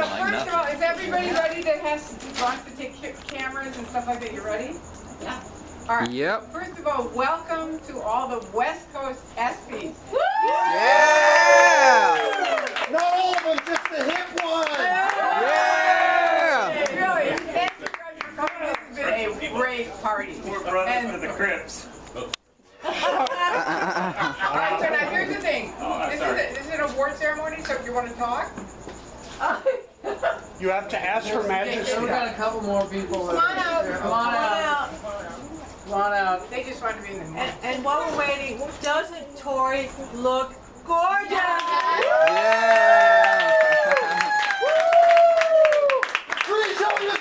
So first of all, is everybody ready that wants to take cameras and stuff like that? You ready? Yeah. All right. Yep. First of all, welcome to all the West Coast ESPYs. Yeah! Not all of them, just the hip one. Yeah! Really, thank you guys for coming. This has been a great party. We're brothers for the Crips. All right, so now here's the thing. This is an award ceremony, so if you want to talk. You have to ask her majesty. We got a couple more people. Come on out. Come on out. Come on out. They just want to be in the mood. And while we're waiting, doesn't Tori look gorgeous? Yeah! Please show me the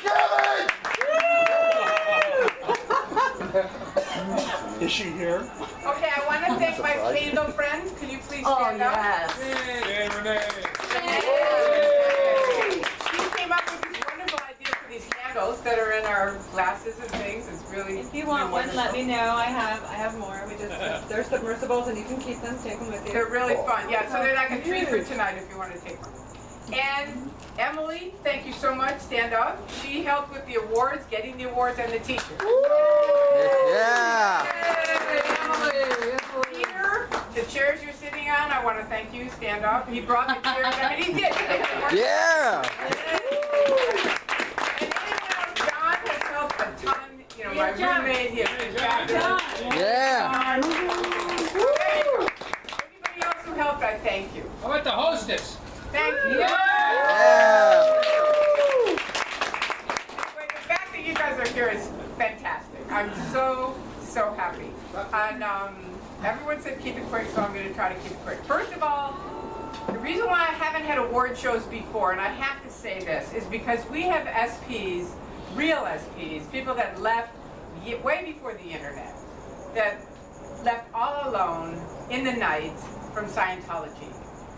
Kevin! Is she here? Okay, I want to thank my candle friend. Could you please stand up? Yes. She came up with this wonderful idea for these candles that are in our glasses and things. It's really. If you want one, let me know. I have more. They're submersibles, and you can keep them. Take them with you. They're really fun. Yeah, so they're like a treat for tonight if you want to take one. And Emily, thank you so much. Stand up. She helped with the awards, getting the awards, and the t-shirts. Yeah! Peter, the chairs you're sitting on, I want to thank you. Stand up. He brought the chairs. I mean, he did. Yeah! And John has helped a ton. You know, my roommate here. Yeah! Everybody else who helped, I thank you. How about the hostess? Thank you. Yeah! Anyway, the fact that you guys are here is fantastic. I'm so happy. And everyone said keep it quick, so I'm going to try to keep it quick. First of all, the reason why I haven't had award shows before, and I have to say this, is because we have SPs, real SPs, people that left way before the internet, that left all alone in the night from Scientology.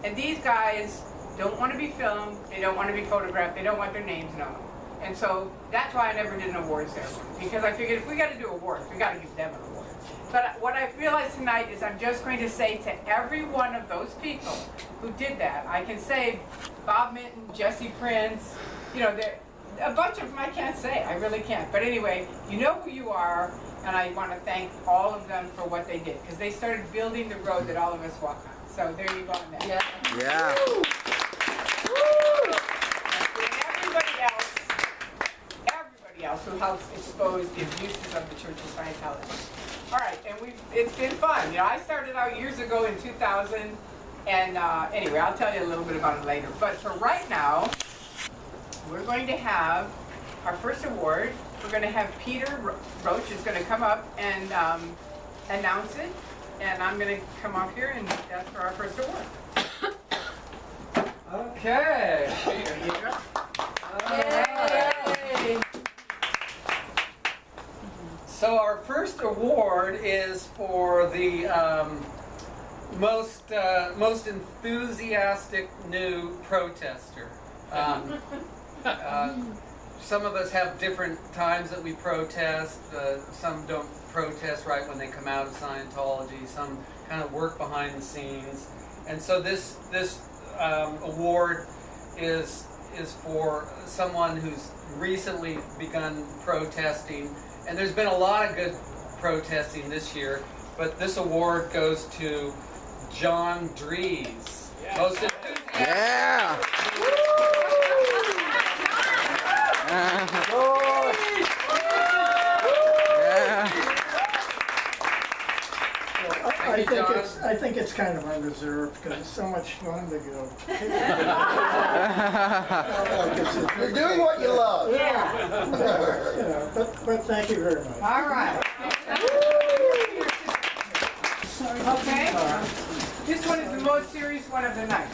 And these guys don't want to be filmed, they don't want to be photographed, they don't want their names known. And so that's why I never did an award ceremony, because I figured if we got to do awards, we got to give them an award. But what I've realized tonight is I'm just going to say to every one of those people who did that, I can say Bob Minton, Jesse Prince, you know, a bunch of them I can't say, I really can't. But anyway, you know who you are, and I want to thank all of them for what they did, because they started building the road that all of us walk on. So there you go on that. Yeah. Yeah! Everybody else who helps expose the abuses of the Church of Scientology. All right, and it's been fun. You know, I started out years ago in 2000, and anyway, I'll tell you a little bit about it later. But for right now, we're going to have our first award. We're going to have Peter Roach is going to come up and announce it, and I'm going to come up here and that's for our first award. Okay. There you go. Yay. So our first award is for the most enthusiastic new protester. Some of us have different times that we protest. Some don't protest right when they come out of Scientology. Some kind of work behind the scenes. And so this award is for someone who's recently begun protesting. And there's been a lot of good protesting this year, but this award goes to John Dries. Most enthusiastic. Yeah! I think it's kind of undeserved because it's so much fun to go. You're doing what you love. Yeah, but thank you very much. All right. Okay. This one is the most serious one of the night.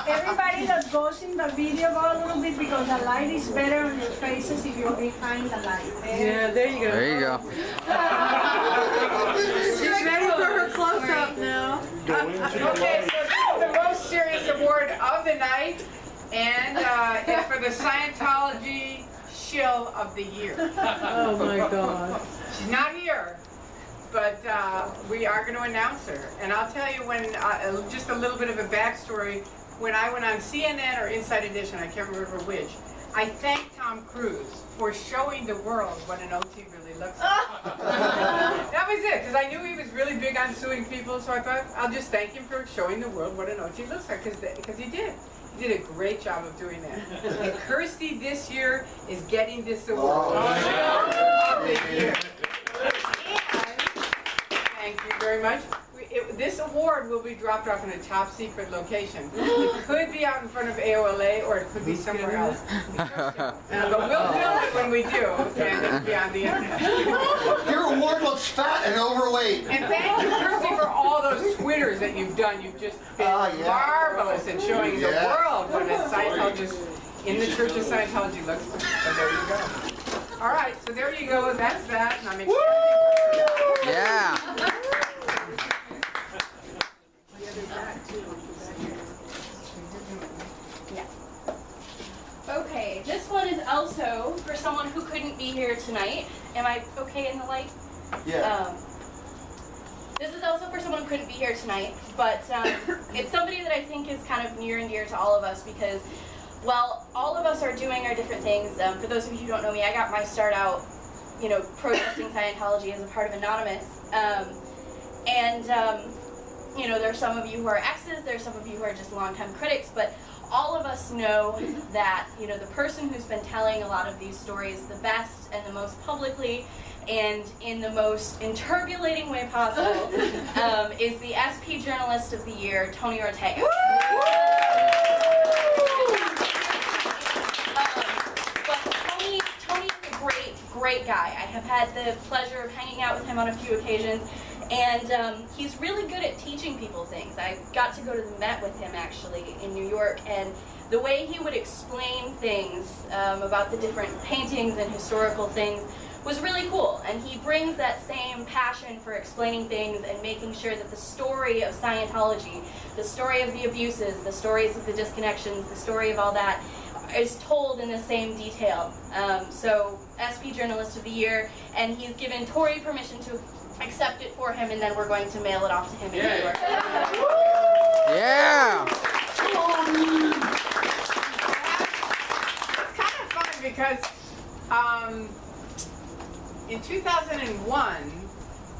Everybody that goes in the video, go a little bit because the light is better on your faces if you're behind the light. Yeah, there you go. There you go. She's ready for her close-up now. Okay, so this is the most serious award of the night, and it's for the Scientology Shill of the Year. Oh my God. She's not here, but we are going to announce her. And I'll tell you when, just a little bit of a backstory. when I went on CNN or Inside Edition, I can't remember which, I thanked Tom Cruise for showing the world what an OT really looks like. That was it, because I knew he was really big on suing people, so I thought I'll just thank him for showing the world what an OT looks like, because he did. He did a great job of doing that. And Kirsty this year is getting this award. Of the year. And, thank you very much. This award will be dropped off in a top secret location. It could be out in front of AOLA or it could be somewhere else. But we'll film it when we do, and it'll be on the internet. Your award looks fat and overweight. And thank you, Kirsty, for all those Twitters that you've done. You've just been marvelous at showing the world what a Scientologist in the Church of Scientology looks like. So there you go. All right, so there you go. That's that. And I'm excited. Yeah. Okay, this one is also for someone who couldn't be here tonight. Am I okay in the light? Yeah. This is also for someone who couldn't be here tonight, but it's somebody that I think is kind of near and dear to all of us because, well, all of us are doing our different things. For those of you who don't know me, I got my start out, protesting Scientology as a part of Anonymous. You know, there's some of you who are exes, there's some of you who are just longtime critics, but all of us know that, the person who's been telling a lot of these stories the best and the most publicly and in the most interpolating way possible is the SP Journalist of the Year, Tony Ortega. But Tony is a great guy. I have had the pleasure of hanging out with him on a few occasions. And he's really good at teaching people things. I got to go to the Met with him actually in New York, and the way he would explain things about the different paintings and historical things was really cool. And he brings that same passion for explaining things and making sure that the story of Scientology, the story of the abuses, the stories of the disconnections, the story of all that is told in the same detail. So SP Journalist of the Year, and he's given Tori permission to accept it for him, and then we're going to mail it off to him in New York. Yeah. It's kind of fun because in 2001,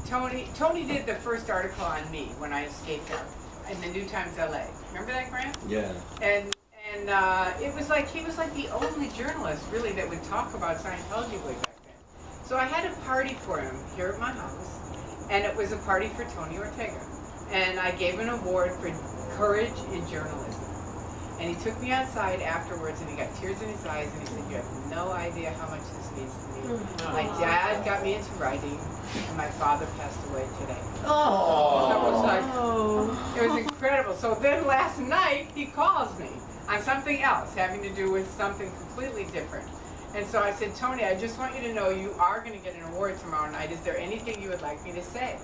Tony did the first article on me when I escaped out in the New Times LA. Remember that, Grant? Yeah. And it was like he was like the only journalist really that would talk about Scientology way back then. So I had a party for him here at my house. And it was a party for Tony Ortega. And I gave an award for courage in journalism. And he took me outside afterwards and he got tears in his eyes and he said, "You have no idea how much this means to me. My dad got me into writing and my father passed away today." Oh. So it was incredible. So then last night he calls me on something else having to do with something completely different. And so I said, "Tony, I just want you to know you are going to get an award tomorrow night. Is there anything you would like me to say?"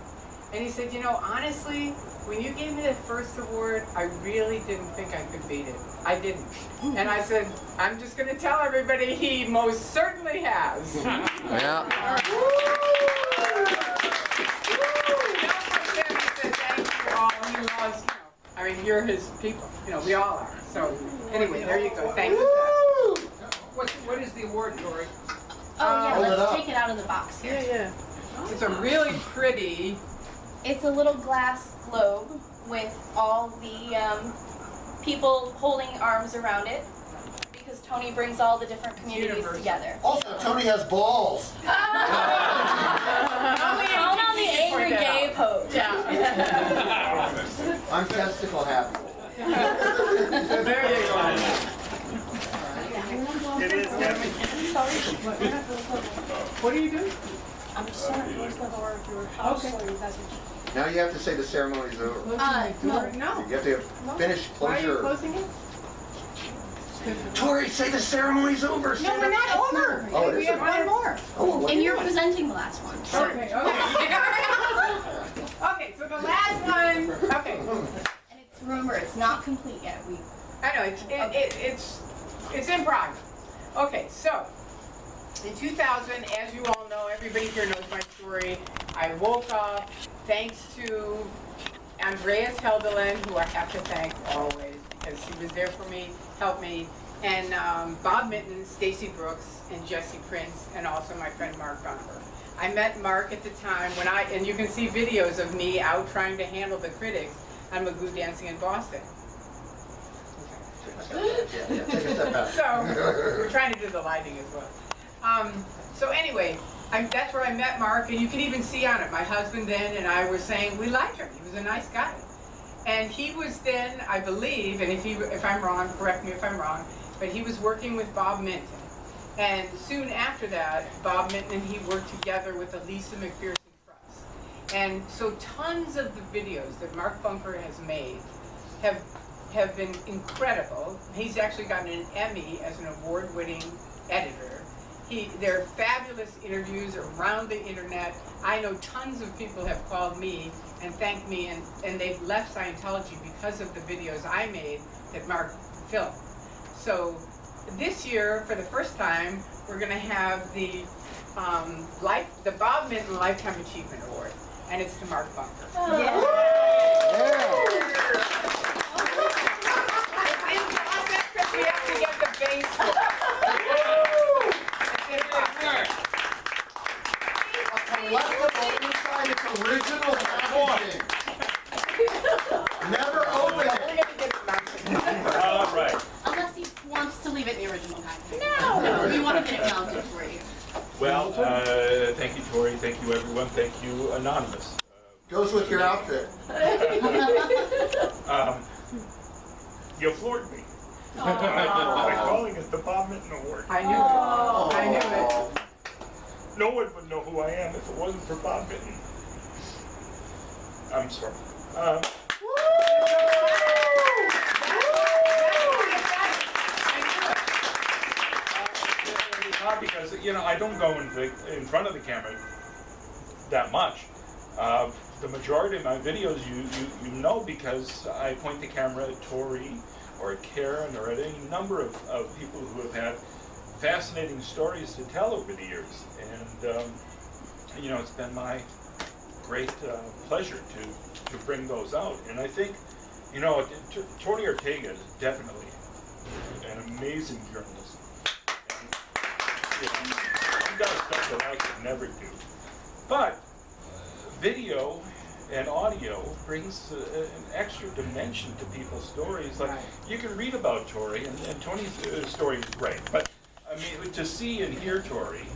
And he said, "Honestly, when you gave me the first award, I really didn't think I could beat it. I didn't." And I said, "I'm just going to tell everybody he most certainly has." Yeah. Thank you all. He loves, you're his people. We all are. So anyway, there you go. Thank you. What is the award, Tori? Let's take it out of the box here. Yeah. It's a really pretty. It's a little glass globe with all the people holding arms around it because Tony brings all the different communities together. Also, Tony has balls. Count on the angry gay pose. I'm testicle happy. So there you go. What are you doing? I'm just trying to close the door of your house so you guys can... Now you have to say the ceremony's over. No. You have to finish Why are you closure. closing it? Tori, say the ceremony's over. No, we're not over. Oh, it We is have over. one more. Oh, what? And you're presenting the last one. Okay. Okay, so the last one. Okay. And it's remember, it's not complete yet. I know it's in progress. Okay, so in 2000, as you all know, everybody here knows my story. I woke up thanks to Andreas Heldelin, who I have to thank always, because he was there for me, helped me, and Bob Minton, Stacy Brooks, and Jesse Prince, and also my friend Mark Bunker. I met Mark at the time when and you can see videos of me out trying to handle the critics on Magoo Dancing in Boston. Yeah, take a step back. So, we're trying to do the lighting as well. So anyway, that's where I met Mark, and you can even see on it, my husband then and I were saying we liked him. He was a nice guy. And he was then, I believe, and if I'm wrong, correct me if I'm wrong, but he was working with Bob Minton. And soon after that, Bob Minton and he worked together with the Lisa McPherson Trust. And so tons of the videos that Mark Bunker has made have been incredible. He's actually gotten an Emmy as an award-winning editor. They're fabulous interviews around the internet. I know tons of people have called me and thanked me, and they've left Scientology because of the videos I made that Mark filmed. So this year, for the first time, we're going to have the Bob Minton Lifetime Achievement Award, and it's to Mark Bunker. Yeah. It's in process because we have to get the base for it. It's in process. Collectible inside its original packaging. Never open it. We're going to get it mounted. All right. Unless he wants to leave it in the original packaging. No! We want to get it mounted for you. Well, thank you, Tori. Thank you, everyone. Thank you, Anonymous. Goes with your outfit. You floored me by calling it the Bob Minton Award. I knew it. I knew it. No one would know who I am if it wasn't for Bob Minton. I'm sorry. Because, you know, I don't go in front of the camera that much. The majority of my videos you know because I point the camera at Tori or at Karen or at any number of people who have had fascinating stories to tell over the years. And, you know, it's been my great pleasure to bring those out. And I think, you know, Tori Ortega is definitely an amazing journalist. And, you know, she does stuff that I could never do. But video and audio brings an extra dimension to people's stories. Like, you can read about Tori, and Tony's story is great, but I mean, to see and hear Tori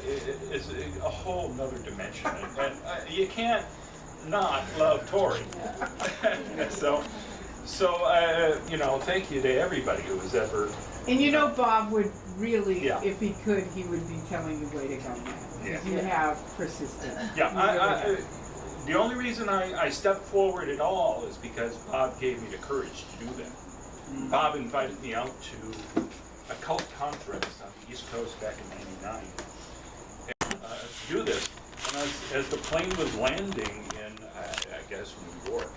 is a whole nother dimension, and you can't not love Tori. so you know, thank you to everybody who has ever. And you know, Bob would really, Yeah. if he could, he would be telling you way to go now. Yeah. You have persistent. Yeah, the only reason I stepped forward at all is because Bob gave me the courage to do that. Bob invited me out to a cult conference on the East Coast back in '99 and, to do this. And as the plane was landing in, I guess, New York,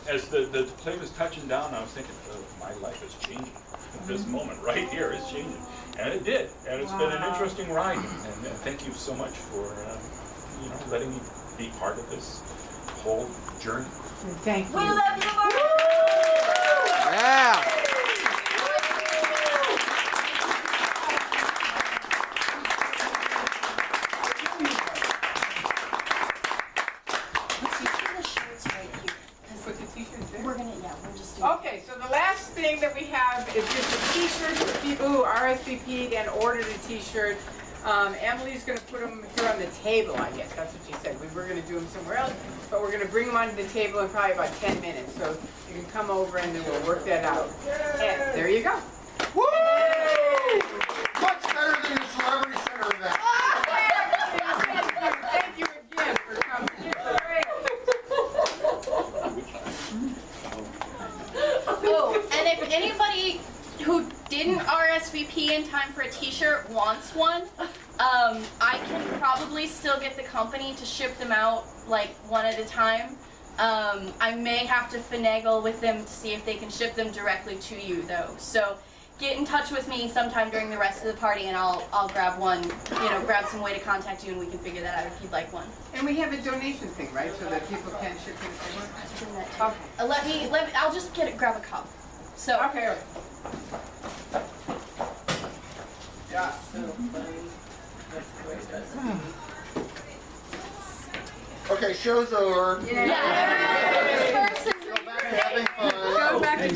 as the plane was touching down, I was thinking, oh, my life is changing. At this moment right here is changing. And it did. And it's been an interesting ride. And thank you so much for you know, letting me be part of this whole journey. Thank you. We love you, Mark. Yeah. Put the t-shirts there. We're just doing Okay, so the last thing that we have is just a t-shirt for people who RSVP'd and ordered a t-shirt. Emily's going to put them here on the table, I guess. That's what she said. We were going to do them somewhere else, but we're going to bring them onto the table in probably about 10 minutes. So you can come over and then we'll work that out. And there you go. Woo! Much better than the Celebrity Center event. Thank you again for coming. Oh, and if anybody who didn't RSVP in time for a t-shirt wants one, I can probably still get the company to ship them out like one at a time. I may have to finagle with them to see if they can ship them directly to you though. So get in touch with me sometime during the rest of the party, and I'll grab one, grab some way to contact you, and we can figure that out if you'd like one. And we have a donation thing, right? So that people can ship it if they want. Okay. Let me, I'll just grab a cup. So. Okay. Yeah. So funny. That's a great recipe. Okay, show's over. Yeah. Go back to having fun. Go back to